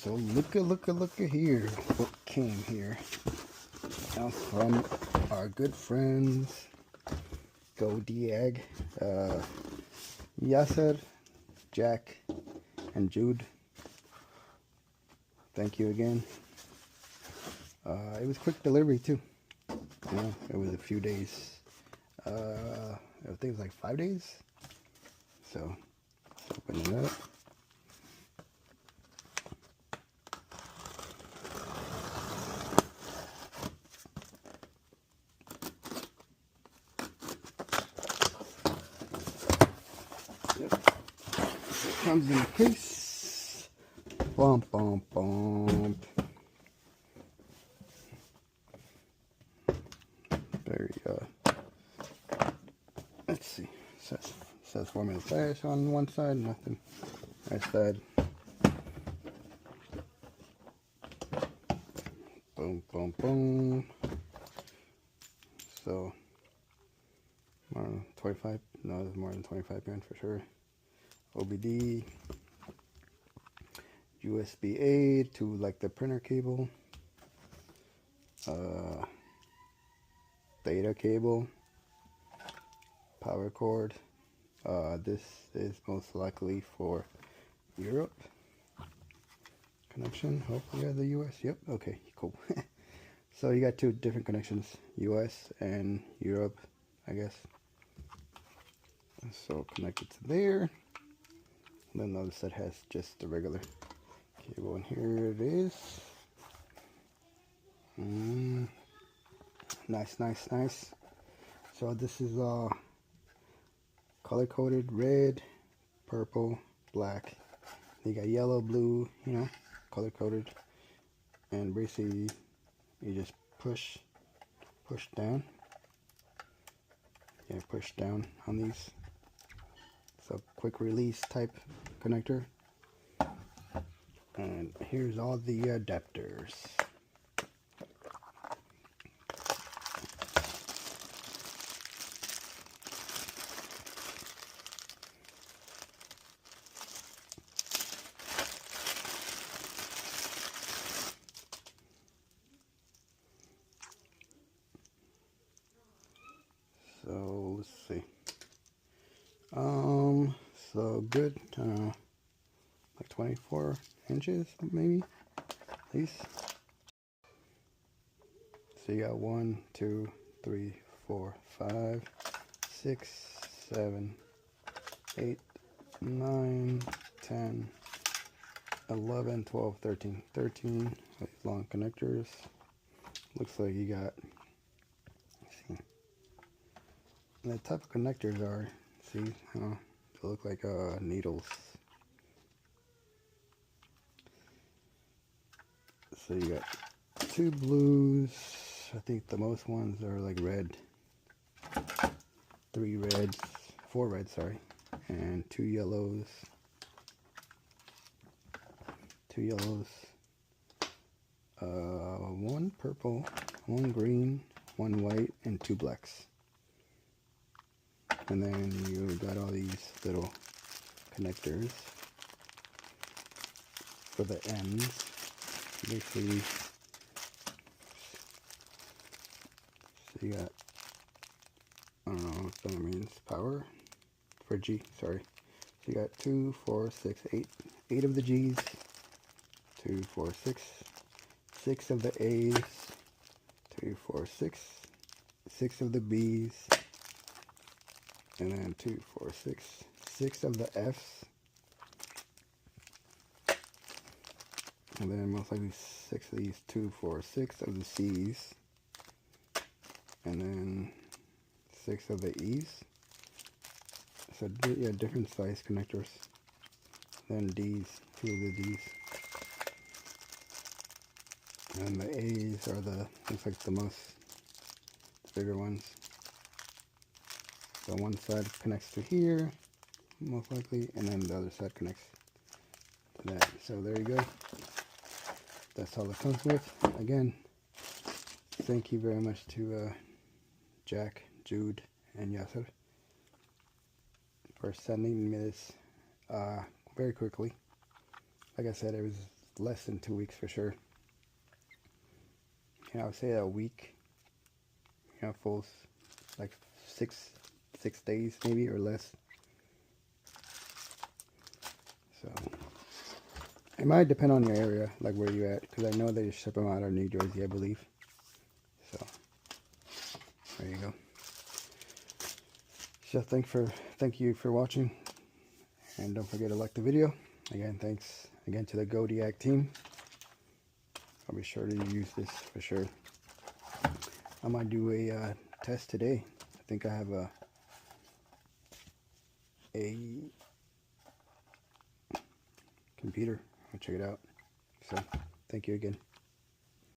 So look at here. What came here? Now from our good friends, Go Diag, Yasser, Jack, and Jude. Thank you again. It was quick delivery too. Yeah, it was a few days. I think it was like 5 days. So let's open it up. Comes in the case. Bump, bump, bump. There you go. Let's see. Says Formula Flash on one side, nothing. Right side. Boom, boom, boom. So, more than 25. No, it's more than 25 grand for sure. OBD, USB-A to like the printer cable, data cable, power cord. This is most likely for Europe connection. Hopefully the US. Yep. Okay. Cool. So you got two different connections, US and Europe, I guess. So connected to there. Then the other set has just the regular cable, and here it is. Nice. So this is color coded: red, purple, black. You got yellow, blue, you know, color coded. And basically you just push down. Yeah, push down on these. So quick release type connector. And here's all the adapters. So let's see. So good, like 24 inches maybe, at least. So you got 1, 2, 3, 4, 5, 6, 7, 8, 9, 10, 11, 12, 13. 13 long connectors. Looks like you got, let's see. And the type of connectors are, see, they look like needles. So you got 2 blues. I think the most ones are like red. 3 reds, 4 reds, sorry, and 2 yellows. 2 yellows. 1 purple, 1 green, 1 white, and 2 blacks. And then you got all these little connectors for the ends. Basically, so you got, I don't know what that means, power for G, sorry. So you got 2, 4, 6, 8. 8 of the G's, 2, 4, 6. 6 of the A's, 2, 4, 6. 6 of the B's. And then 2, 4, 6. 6 of the F's. And then most likely 6 of these, 2, 4, 6 of the C's. And then 6 of the E's. So yeah, different size connectors. Then D's, 2 of the D's. And the A's are the, looks like the bigger ones. So one side connects to here, most likely, and then the other side connects to that. So there you go. That's all it comes with. Again, thank you very much to Jack, Jude, and Yasser for sending me this very quickly. Like I said, it was less than 2 weeks for sure. You know, I would say a week. You know, full like six days maybe or less. So it might depend on your area, like where you're at, because I know they ship them out of New Jersey, I believe. So there you go. So thank you for watching, and don't forget to like the video. Again, thanks again to the Godiac team. I'll be sure to use this for sure. I might do a test today. I think I have a computer. I'll check it out. So thank you again.